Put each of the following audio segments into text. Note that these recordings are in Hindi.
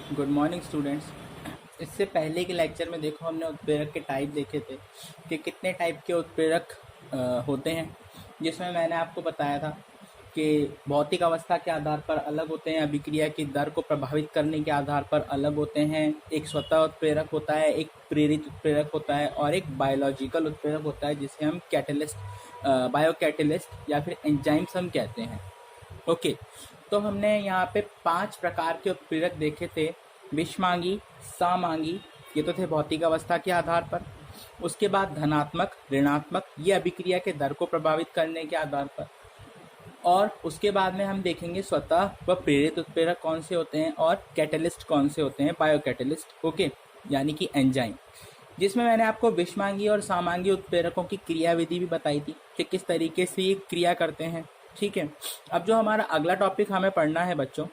Good morning students. इससे पहले के लेक्चर में देखो हमने उत्प्रेरक के टाइप देखे थे कि कितने टाइप के उत्प्रेरक होते हैं, जिसमें मैंने आपको बताया था कि भौतिक अवस्था के आधार पर अलग होते हैं, अभिक्रिया की दर को प्रभावित करने के आधार पर अलग होते हैं। एक स्वतः उत्प्रेरक होता है, एक प्रेरित उत्प्रेरक होता है और एक बायोलॉजिकल उत्प्रेरक होता है जिसे हम कैटलिस्ट, बायो कैटलिस्ट या फिर एंजाइम्स हम कहते हैं। ओके, तो हमने यहाँ पे 5 प्रकार के उत्प्रेरक देखे थे। विषमांगी, समांगी, ये तो थे भौतिक अवस्था के आधार पर। उसके बाद धनात्मक, ऋणात्मक, ये अभिक्रिया के दर को प्रभावित करने के आधार पर। और उसके बाद में हम देखेंगे स्वतः व प्रेरित उत्प्रेरक कौन से होते हैं और कैटलिस्ट कौन से होते हैं, बायो कैटलिस्ट। ओके, यानी कि एंजाइम, जिसमें मैंने आपको विषमांगी और समांगी उत्प्रेरकों की क्रियाविधि भी बताई थी कि किस तरीके से ये क्रिया करते हैं। ठीक है, अब जो हमारा अगला टॉपिक हमें पढ़ना है बच्चों,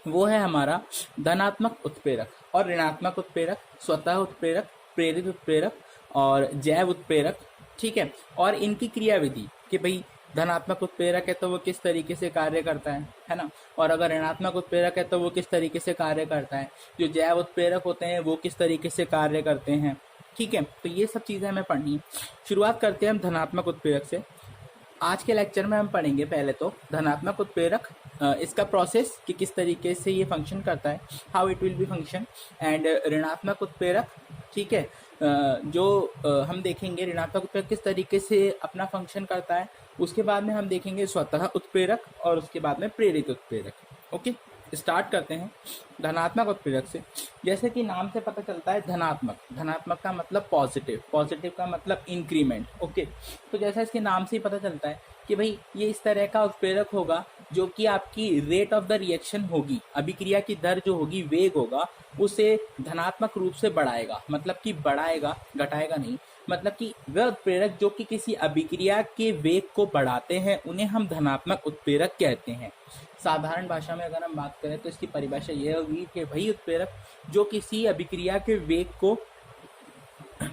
वो है हमारा धनात्मक उत्प्रेरक और ऋणात्मक उत्प्रेरक, स्वतः उत्प्रेरक, प्रेरित उत्प्रेरक और जैव उत्प्रेरक। ठीक है, और इनकी क्रियाविधि कि भाई धनात्मक उत्प्रेरक है तो वो किस तरीके से कार्य करता है ना, और अगर ऋणात्मक उत्प्रेरक है तो वो किस तरीके से कार्य करता है, जो जैव उत्प्रेरक होते हैं वो किस तरीके से कार्य करते हैं। ठीक है, तो ये सब चीज़ें हमें पढ़नी है। शुरुआत करते हैं हम धनात्मक उत्प्रेरक से। आज के लेक्चर में हम पढ़ेंगे पहले तो धनात्मक उत्प्रेरक, इसका प्रोसेस कि किस तरीके से ये फंक्शन करता है, how it will be function. And ऋणात्मक उत्प्रेरक, ठीक है, जो हम देखेंगे ऋणात्मक उत्प्रेरक किस तरीके से अपना फंक्शन करता है। उसके बाद में हम देखेंगे स्वतः उत्प्रेरक और उसके बाद में प्रेरित उत्प्रेरक। ओके, स्टार्ट करते हैं धनात्मक उत्प्रेरक से। जैसे कि नाम से पता चलता है धनात्मक, धनात्मक का मतलब पॉजिटिव, पॉजिटिव का मतलब इंक्रीमेंट। ओके, तो जैसा इसके नाम से ही पता चलता है कि भाई ये इस तरह का उत्प्रेरक होगा जो कि आपकी रेट ऑफ द रिएक्शन होगी, अभिक्रिया की दर जो होगी, वेग होगा, उसे धनात्मक रूप से बढ़ाएगा। मतलब कि बढ़ाएगा, घटाएगा नहीं। मतलब कि वह उत्प्रेरक जो कि किसी अभिक्रिया के वेग को बढ़ाते हैं उन्हें हम धनात्मक उत्प्रेरक कहते हैं। साधारण भाषा में अगर हम बात करें तो इसकी परिभाषा यह होगी कि वही उत्प्रेरक जो किसी अभिक्रिया के वेग को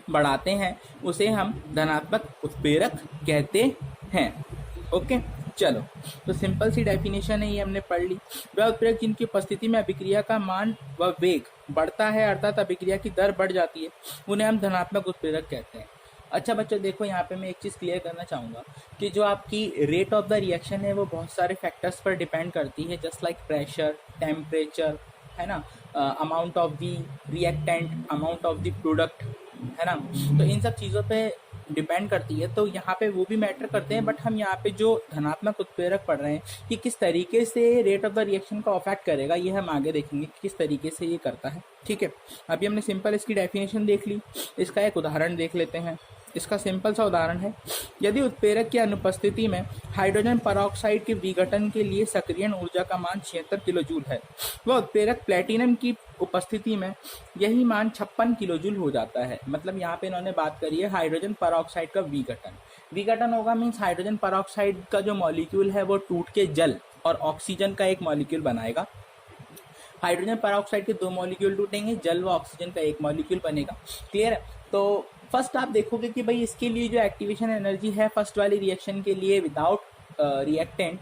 बढ़ाते हैं उसे हम धनात्मक उत्प्रेरक कहते हैं। ओके, चलो, तो सिंपल सी डेफिनेशन है, ये हमने पढ़ ली। वह उत्प्रेरक जिनकी उपस्थिति में अभिक्रिया का मान व वेग बढ़ता है, अर्थात अभिक्रिया की दर बढ़ जाती है, उन्हें हम धनात्मक उत्प्रेरक कहते हैं। अच्छा बच्चों, देखो यहाँ पे मैं एक चीज़ क्लियर करना चाहूँगा कि जो आपकी रेट ऑफ द रिएक्शन है वो बहुत सारे फैक्टर्स पर डिपेंड करती है, जस्ट लाइक प्रेशर, टेम्परेचर, है ना, amount of the reactant, amount of the product, है ना। तो इन सब चीज़ों पे डिपेंड करती है, तो यहाँ पे वो भी मैटर करते हैं। बट हम यहाँ पे जो धनात्मक उत्प्रेरक पढ़ रहे हैं कि किस तरीके से रेट ऑफ द रिएक्शन को अफेक्ट करेगा, ये हम आगे देखेंगे कि किस तरीके से ये करता है। ठीक है, अभी हमने सिंपल इसकी डेफिनेशन देख ली, इसका एक उदाहरण देख लेते हैं। इसका सिंपल सा उदाहरण है, यदि उत्प्रेरक की अनुपस्थिति में हाइड्रोजन परऑक्साइड के विघटन के लिए सक्रियण ऊर्जा का मान 76 किलो जूल है, वह उत्प्रेरक प्लेटिनम की उपस्थिति में यही मान 56 किलो जूल हो जाता है। मतलब यहाँ पे इन्होंने बात करी है हाइड्रोजन परऑक्साइड का विघटन। विघटन होगा मीन्स हाइड्रोजन परऑक्साइड का जो मॉलिक्यूल है वो टूट के जल और ऑक्सीजन का एक मॉलिक्यूल बनाएगा। हाइड्रोजन परऑक्साइड के 2 मॉलिक्यूल टूटेंगे, जल व ऑक्सीजन का एक मॉलिक्यूल बनेगा। क्लियर है? तो फर्स्ट आप देखोगे कि भाई इसके लिए जो एक्टिवेशन एनर्जी है फर्स्ट वाली रिएक्शन के लिए विदाउट रिएक्टेंट,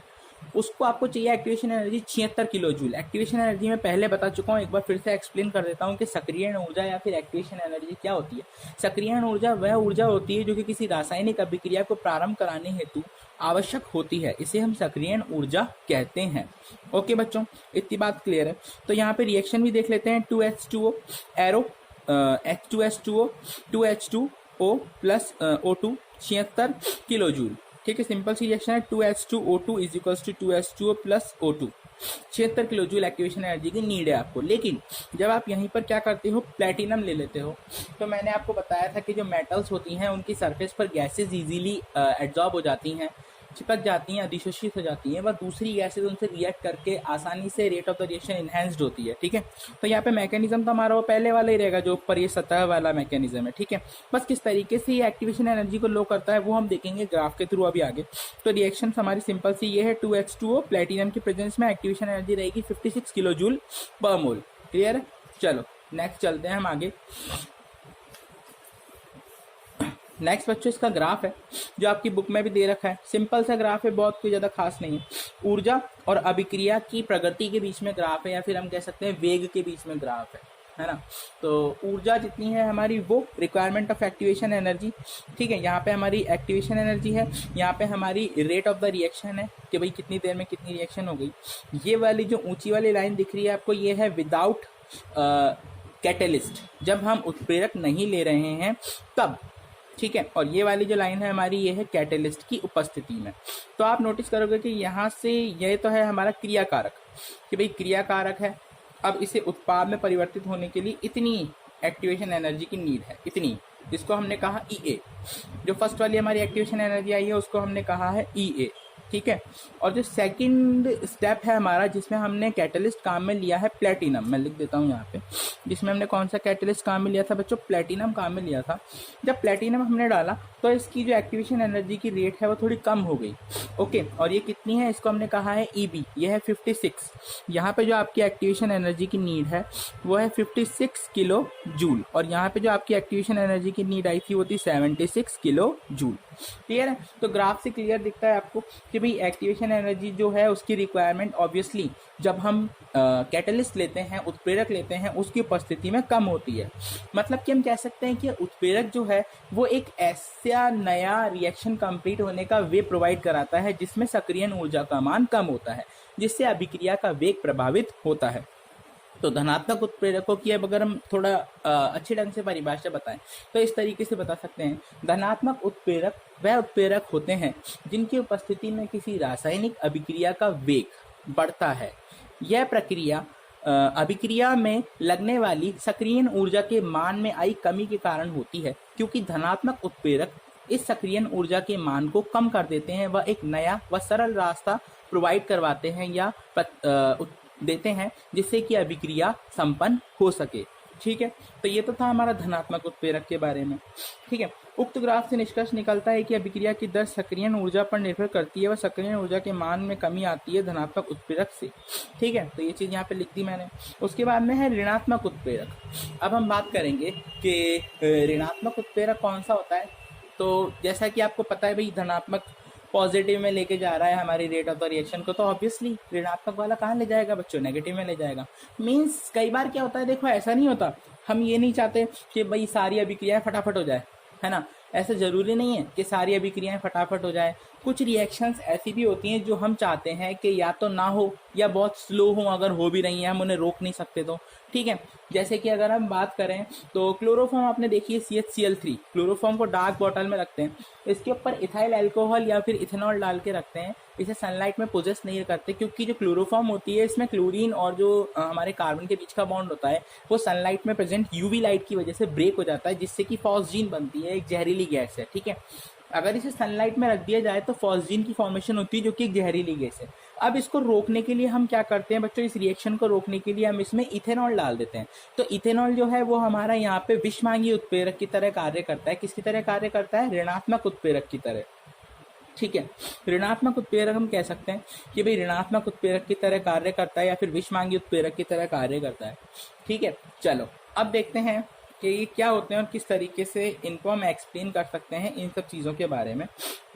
उसको आपको चाहिए activation energy 76 kilo joule. Activation energy मैं पहले बता चुका हूँ, एक बार फिर से एक्सप्लेन कर देता हूँ कि सक्रियण ऊर्जा या फिर एक्टिवेशन एनर्जी क्या होती है। सक्रियण ऊर्जा वह ऊर्जा होती है जो कि किसी रासायनिक अभिक्रिया को प्रारंभ कराने हेतु आवश्यक होती है, इसे हम सक्रियण ऊर्जा कहते हैं। ओके बच्चों, इतनी बात क्लियर है। तो यहाँ पे रिएक्शन भी देख लेते हैं। 2H2O arrow, H2H2O 2H2O plus O2 76 kilo joule. ठीक है, सिंपल सी रिएक्शन है। 2H2O2 is equals to 2H2O plus O2, 76 kilo joule activation energy की नीड है आपको। लेकिन जब आप यहीं पर क्या करते हो, प्लेटिनम ले लेते हो, तो मैंने आपको बताया था कि जो मेटल्स होती हैं उनकी सरफेस पर गैसेज इजीली एब्जॉर्ब हो जाती हैं, चिपक जाती हैं, अधिशोषित हो जाती हैं, वह दूसरी गैसेज उनसे रिएक्ट करके आसानी से rate of the reaction enhanced होती है। ठीक है, तो यहाँ पे मैकेनिज्म तो हमारा वो पहले वाला ही रहेगा जो ऊपर ये सतह वाला मैकेनिज्म है। ठीक है, बस किस तरीके से ये एक्टिवेशन एनर्जी को लो करता है वो हम देखेंगे ग्राफ के थ्रू अभी आगे। तो रिएक्शन हमारी सिंपल सी ये है, 2H2O प्लेटिनम की प्रेजेंस में एक्टिवेशन एनर्जी रहेगी 56 किलो जूल पर मोल। क्लियर है? चलो नेक्स्ट चलते हैं हम आगे। नेक्स्ट बच्चों इसका ग्राफ है जो आपकी बुक में भी दे रखा है। सिंपल सा ग्राफ है, बहुत कोई ज़्यादा खास नहीं है। ऊर्जा और अभिक्रिया की प्रगति के बीच में ग्राफ है, या फिर हम कह सकते हैं वेग के बीच में ग्राफ है ना। तो ऊर्जा जितनी है हमारी वो रिक्वायरमेंट ऑफ एक्टिवेशन एनर्जी, ठीक है। यहाँ पे हमारी एक्टिवेशन एनर्जी है, यहाँ पे हमारी रेट ऑफ द रिएक्शन है कि भाई कितनी देर में कितनी रिएक्शन हो गई। ये वाली जो ऊंची वाली लाइन दिख रही है आपको, ये है विदाउट कैटेलिस्ट, जब हम उत्प्रेरक नहीं ले रहे हैं तब, ठीक है। और ये वाली जो लाइन है हमारी, ये है कैटेलिस्ट की उपस्थिति में। तो आप नोटिस करोगे कि यहाँ से ये तो है हमारा क्रियाकारक, कि भाई क्रियाकारक है, अब इसे उत्पाद में परिवर्तित होने के लिए इतनी एक्टिवेशन एनर्जी की नीड है, इतनी, जिसको हमने कहा EA। जो फर्स्ट वाली हमारी एक्टिवेशन एनर्जी आई है उसको हमने कहा है EA, ठीक है। और जो सेकंड स्टेप है हमारा, जिसमें हमने कैटलिस्ट काम में लिया है प्लेटिनम, मैं लिख देता हूँ यहाँ पे, जिसमें हमने कौन सा कैटलिस्ट काम में लिया था बच्चों, प्लेटिनम काम में लिया था। जब प्लेटिनम हमने डाला तो इसकी जो एक्टिवेशन एनर्जी की रेट है वो थोड़ी कम हो गई, ओके। और ये कितनी है, इसको हमने कहा है EB, ये है 56। यहाँ पे जो आपकी एक्टिवेशन एनर्जी की नीड है वो है 56 किलो जूल, और यहाँ पे जो आपकी एक्टिवेशन एनर्जी की नीड आई थी वो थी 76 किलो जूल। क्लियर है। तो ग्राफ से क्लियर दिखता है आपको कि भाई एक्टिवेशन एनर्जी जो है उसकी रिक्वायरमेंट ऑब्वियसली जब हम कैटलिस्ट लेते हैं, उत्प्रेरक लेते हैं, उसकी उपस्थिति में कम होती है। मतलब कि हम कह सकते हैं कि उत्प्रेरक जो है वो एक ऐसा नया रिएक्शन कंप्लीट होने का वे प्रोवाइड कराता है जिसमें सक्रियण ऊर्जा का मान कम होता है, जिससे अभिक्रिया का वेग प्रभावित होता है। तो धनात्मक उत्प्रेरकों की अब अगर हम थोड़ा अच्छे ढंग से परिभाषा बताएं तो इस तरीके से बता सकते हैं, धनात्मक उत्प्रेरक वह उत्प्रेरक होते हैं जिनकी उपस्थिति में किसी रासायनिक अभिक्रिया का वेग बढ़ता है। यह प्रक्रिया अभिक्रिया में लगने वाली सक्रियण ऊर्जा के मान में आई कमी के कारण होती है, क्योंकि धनात्मक उत्प्रेरक इस सक्रियण ऊर्जा के मान को कम कर देते हैं, वह एक नया व सरल रास्ता प्रोवाइड करवाते हैं या देते हैं जिससे कि अभिक्रिया संपन्न हो सके, ठीक है। तो ये तो था हमारा धनात्मक उत्प्रेरक के बारे में, ठीक है। उक्त ग्राफ से निष्कर्ष निकलता है कि अभिक्रिया की दर सक्रियण ऊर्जा पर निर्भर करती है, वह सक्रियण ऊर्जा के मान में कमी आती है धनात्मक उत्प्रेरक से, ठीक है। तो ये चीज़ यहाँ पे लिख दी मैंने। उसके बाद में है ऋणात्मक उत्प्रेरक। अब हम बात करेंगे कि ऋणात्मक उत्प्रेरक कौन सा होता है। तो जैसा कि आपको पता है भाई, धनात्मक पॉजिटिव में लेके जा रहा है हमारी रेट ऑफ द रिएक्शन को, तो ऑब्वियसली ऋणात्मक वाला कहाँ ले जाएगा बच्चों, नेगेटिव में ले जाएगा। मीन्स कई बार क्या होता है, देखो ऐसा नहीं होता, हम ये नहीं चाहते कि भाई सारी अभिक्रियाएं फटाफट हो जाए, है ना। ऐसा जरूरी नहीं है कि सारी अभिक्रियाएं फटाफट हो जाए। कुछ रिएक्शंस ऐसी भी होती हैं जो हम चाहते हैं कि या तो ना हो या बहुत स्लो हो, अगर हो भी रही हैं हम उन्हें रोक नहीं सकते, तो ठीक है। जैसे कि अगर हम बात करें तो क्लोरोफॉर्म आपने देखी है CHCl3, क्लोरोफॉर्म को डार्क बॉटल में रखते हैं, इसके ऊपर इथाइल अल्कोहल या फिर इथेनॉल डाल के रखते हैं, इसे सनलाइट में पोजेस नहीं करते, क्योंकि जो क्लोरोफॉर्म होती है इसमें क्लोरीन और जो हमारे कार्बन के बीच का बॉन्ड होता है वो सनलाइट में प्रेजेंट UV लाइट की वजह से ब्रेक हो जाता है, जिससे कि फॉस्जीन बनती है, एक जहरीली गैस है, ठीक है। अगर इसे सनलाइट में रख दिया जाए तो फॉस्जीन की फॉर्मेशन होती है जो कि एक जहरीली गैस है। अब इसको रोकने के लिए हम क्या करते हैं बच्चों, इस रिएक्शन को रोकने के लिए हम इसमें इथेनॉल डाल देते हैं। तो इथेनॉल जो है वो हमारा यहाँ पे विषमांगी उत्प्रेरक की तरह कार्य करता है। किसकी तरह कार्य करता है, ऋणात्मक उत्प्रेरक की तरह, ठीक है। ऋणात्मक उत्प्रेरक हम कह सकते हैं कि भाई ऋणात्मक उत्प्रेरक की तरह कार्य करता है या फिर विषमांगी उत्प्रेरक की तरह कार्य करता है, ठीक है। चलो अब देखते हैं कि ये क्या होते हैं और किस तरीके से इनको हम एक्सप्लेन कर सकते हैं इन सब चीज़ों के बारे में।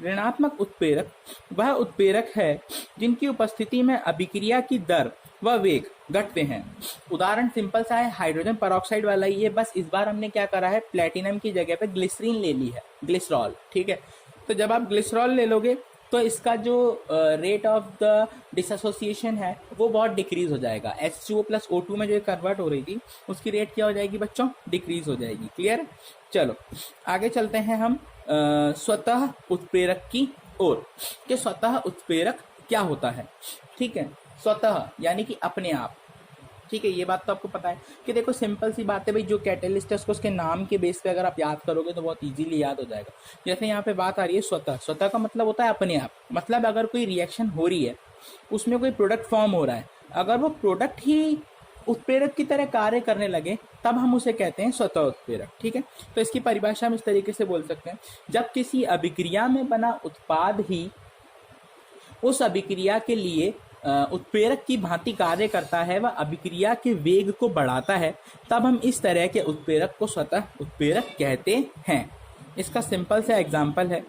ऋणात्मक उत्प्रेरक वह उत्प्रेरक है जिनकी उपस्थिति में अभिक्रिया की दर व वेग घटते हैं। उदाहरण सिंपल सा है, हाइड्रोजन पेरोक्साइड वाला ही है, बस इस बार हमने क्या करा है, प्लेटिनम की जगह पे ग्लिसरीन ले ली है, ग्लिसरॉल, ठीक है। तो जब आप ग्लिसरॉल ले लोगे तो इसका जो रेट ऑफ द डिसएसोसिएशन है वो बहुत डिक्रीज हो जाएगा। H2O + O2 में जो कन्वर्ट हो रही थी उसकी रेट क्या हो जाएगी बच्चों, डिक्रीज हो जाएगी। क्लियर। चलो आगे चलते हैं हम स्वतः उत्प्रेरक की ओर, कि स्वतः उत्प्रेरक क्या होता है, ठीक है। स्वतः यानी कि अपने आप, ठीक है। ये बात तो आपको पता है कि देखो सिंपल सी बात है भाई, जो कैटेलिस्ट है उसको उसके नाम के बेस पे अगर आप याद करोगे तो बहुत इजीली याद हो जाएगा। जैसे यहाँ पे बात आ रही है स्वतः, स्वतः का मतलब होता है अपने आप, मतलब अगर कोई रिएक्शन हो रही है उसमें कोई प्रोडक्ट फॉर्म हो रहा है, अगर वो प्रोडक्ट ही उत्प्रेरक की तरह कार्य करने लगे तब हम उसे कहते हैं स्वतः उत्प्रेरक, ठीक है। तो इसकी परिभाषा हम इस तरीके से बोल सकते हैं, जब किसी अभिक्रिया में बना उत्पाद ही उस अभिक्रिया के लिए उत्प्रेरक की भांति कार्य करता है, वह अभिक्रिया के वेग को बढ़ाता है, तब हम इस तरह के उत्प्रेरक को स्वतः उत्प्रेरक कहते हैं। इसका सिंपल सा एग्जाम्पल है,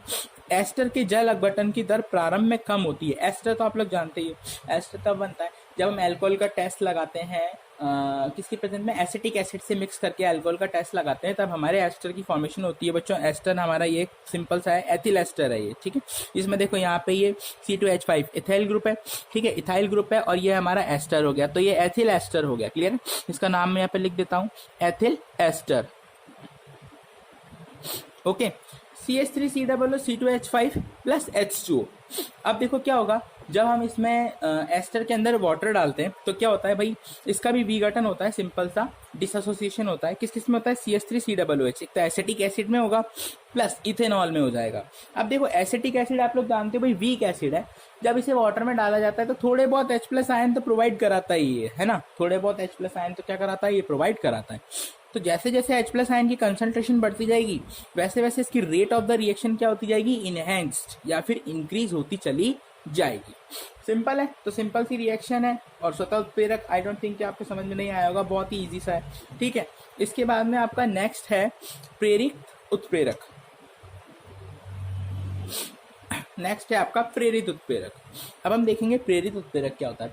एस्टर के जल अपघटन की दर प्रारंभ में कम होती है। एस्टर तो आप लोग जानते ही हो, एस्टर तब बनता है जब हम अल्कोहल का टेस्ट लगाते हैं, किसकी प्रेजेंस में, एसिटिक एसिड से मिक्स करके अल्कोहल का टेस्ट लगाते हैं, तब हमारे एस्टर की फॉर्मेशन होती है बच्चों। एस्टर हमारा ये सिंपल सा है, एथिल एस्टर है ये, ठीक है। इसमें देखो यहाँ पे ये C2H5 इथाइल ग्रुप है, ठीक है, इथाइल ग्रुप है, और ये हमारा एस्टर हो गया, तो ये एथिल एस्टर हो गया। क्लियर है? इसका नाम मैं यहाँ पे लिख देता हूँ, ethyl ester. Okay, CH3COO C2H5 plus H2O। अब देखो क्या होगा, जब हम इसमें एस्टर के अंदर वाटर डालते हैं तो क्या होता है भाई, इसका भी विघटन होता है, सिंपल सा डिसोसिएशन होता है। किस किस में होता है, CH3COOH, एक तो एसिटिक एसिड में होगा प्लस इथेनॉल में हो जाएगा। अब देखो एसिटिक एसिड आप लोग जानते हो भाई वीक एसिड है, जब इसे वाटर में डाला जाता है तो थोड़े बहुत H+ आयन तो प्रोवाइड कराता ही है ना, थोड़े बहुत H+ आयन तो क्या कराता है, ये प्रोवाइड कराता है। तो जैसे जैसे H+ आयन की कंसंट्रेशन बढ़ती जाएगी वैसे वैसे इसकी रेट ऑफ द रिएक्शन क्या होती जाएगी, इनहेंस्ड या फिर इंक्रीज होती चली जाएगी। सिंपल है, तो सिंपल सी रिएक्शन है, और स्वतः उत्प्रेरक आई डोंट थिंक कि आपको समझ में नहीं आया होगा, बहुत ही इजी सा है, ठीक है। इसके बाद में आपका नेक्स्ट है प्रेरित उत्प्रेरक। नेक्स्ट है आपका प्रेरित उत्प्रेरक। अब हम देखेंगे प्रेरित उत्प्रेरक क्या होता है।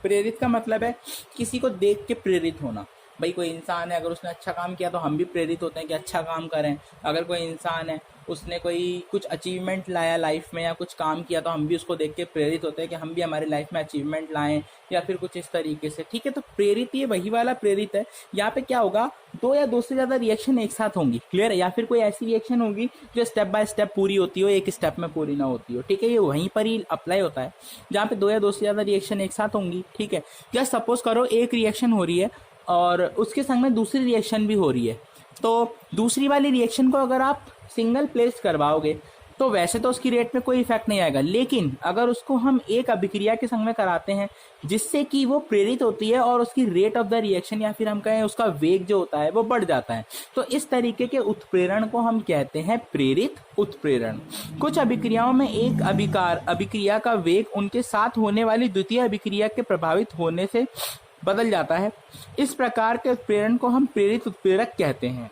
प्रेरित का मतलब है किसी को देख के प्रेरित होना। भाई कोई इंसान है, अगर उसने अच्छा काम किया तो हम भी प्रेरित होते हैं कि अच्छा काम करें। अगर कोई इंसान है, उसने कोई कुछ अचीवमेंट लाया लाइफ में या कुछ काम किया तो हम भी उसको देख के प्रेरित होते हैं कि हम भी हमारी लाइफ में अचीवमेंट लाएं या फिर कुछ इस तरीके से, ठीक है। तो प्रेरित ये वही वाला प्रेरित है। यहाँ पे क्या होगा, दो या दो से ज्यादा रिएक्शन एक साथ होंगी, क्लियर है, या फिर कोई ऐसी रिएक्शन होगी जो स्टेप बाय स्टेप पूरी होती हो, एक स्टेप में पूरी ना होती हो, ठीक है। ये वहीं पर ही अप्लाई होता है जहाँ पे दो या दो से ज्यादा रिएक्शन एक साथ होंगी, ठीक है। जस्ट सपोज करो एक रिएक्शन हो रही है और उसके संग में दूसरी रिएक्शन भी हो रही है, तो दूसरी वाली रिएक्शन को अगर आप सिंगल प्लेस करवाओगे तो वैसे तो उसकी रेट में कोई इफेक्ट नहीं आएगा, लेकिन अगर उसको हम एक अभिक्रिया के संग में कराते हैं जिससे कि वो प्रेरित होती है और उसकी रेट ऑफ द रिएक्शन या फिर हम कहें उसका वेग जो होता है वो बढ़ जाता है, तो इस तरीके के उत्प्रेरण को हम कहते हैं प्रेरित उत्प्रेरण। कुछ अभिक्रियाओं में एक अभिक्रिया का वेग उनके साथ होने वाली द्वितीय अभिक्रिया के प्रभावित होने से बदल जाता है। इस प्रकार के उत्प्रेरण को हम प्रेरित उत्प्रेरक कहते हैं।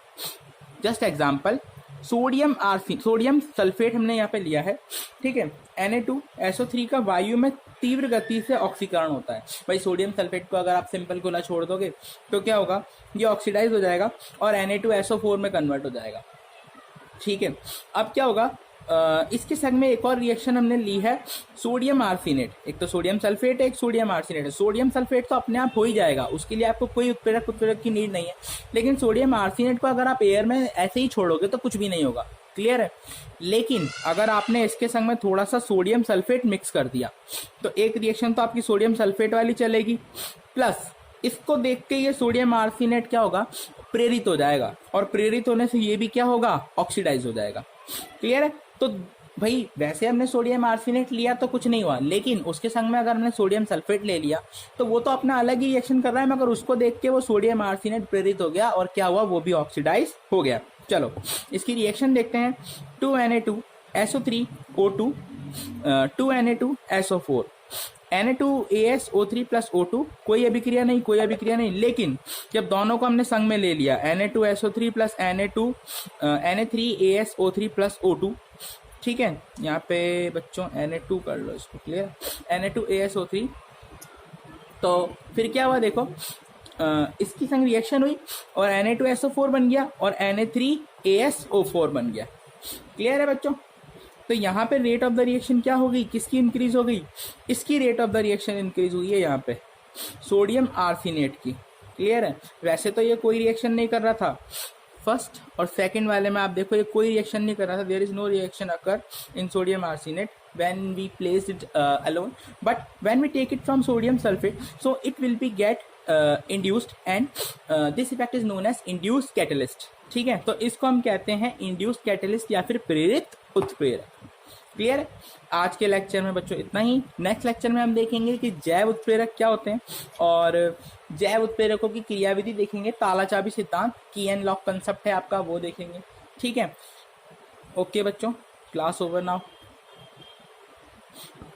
जस्ट एग्जांपल, सोडियम सल्फेट हमने यहाँ पे लिया है, ठीक है। Na2SO3 का वायु में तीव्र गति से ऑक्सीकरण होता है। भाई सोडियम सल्फेट को अगर आप सिंपल खुला छोड़ दोगे तो क्या होगा, ये ऑक्सीडाइज हो जाएगा और Na2SO4 में कन्वर्ट हो जाएगा, ठीक है। अब क्या होगा, इसके संग में एक और रिएक्शन हमने ली है सोडियम आर्सेनेट। एक तो सोडियम सल्फेट है, एक सोडियम आर्सेनेट है। सोडियम सल्फेट तो अपने आप हो ही जाएगा, उसके लिए आपको कोई उत्प्रेरक की नीड नहीं है, लेकिन सोडियम आर्सेनेट को अगर आप एयर में ऐसे ही छोड़ोगे तो कुछ भी नहीं होगा, क्लियर है। लेकिन अगर आपने इसके संग में थोड़ा सा सोडियम सल्फेट मिक्स कर दिया तो एक रिएक्शन तो आपकी सोडियम सल्फेट वाली चलेगी, प्लस इसको देख के ये सोडियम आर्सेनेट क्या होगा, प्रेरित हो जाएगा, और प्रेरित होने से ये भी क्या होगा, ऑक्सीडाइज हो जाएगा, क्लियर है। तो भाई वैसे हमने सोडियम आर्सेनेट लिया तो कुछ नहीं हुआ, लेकिन उसके संग में अगर हमने सोडियम सल्फेट ले लिया तो वो तो अपना अलग ही रिएक्शन कर रहा है, मगर उसको देख के वो सोडियम आर्सेनेट प्रेरित हो गया और क्या हुआ, वो भी ऑक्सीडाइज हो गया। चलो इसकी रिएक्शन देखते हैं। 2Na2SO3O2 2Na2SO4 Na2ASO3 plus O2, कोई अभिक्रिया नहीं, कोई अभिक्रिया नहीं। लेकिन जब दोनों को हमने संग में ले लिया, Na2SO3 plus Na3ASO3 plus O2, ठीक है। यहाँ पे बच्चों Na2 कर लो इसको, क्लियर, Na2ASO3, तो फिर क्या हुआ देखो, इसकी संग रिएक्शन हुई और Na2SO4 बन गया और Na3ASO4 बन गया, क्लियर है बच्चों। तो यहाँ पे रेट ऑफ द रिएक्शन क्या हो गई, किसकी इंक्रीज हो गई, इसकी rate of the reaction increase हुई है यहाँ पे सोडियम आर्सेनेट की, क्लियर है। वैसे तो ये कोई रिएक्शन नहीं कर रहा था, फर्स्ट और सेकंड वाले में आप देखो ये कोई रिएक्शन नहीं कर रहा था, there is no reaction occur in sodium arsenate when we place it alone, but when we take it from sodium sulfate, so it will be get induced, and this effect is known as induced catalyst, ठीक है। तो इसको हम कहते हैं इंड्यूस्ड कैटलिस्ट या फिर प्रेरित उत्प्रेरक, क्लियर है। आज के लेक्चर में बच्चों इतना ही। नेक्स्ट लेक्चर में हम देखेंगे कि जैव उत्प्रेरक क्या होते हैं और जैव उत्प्रेरकों की क्रियाविधि देखेंगे, ताला चाबी सिद्धांत, की एंड लॉक कंसेप्ट है आपका, वो देखेंगे, ठीक है। ओके बच्चों, क्लास ओवर नाउ।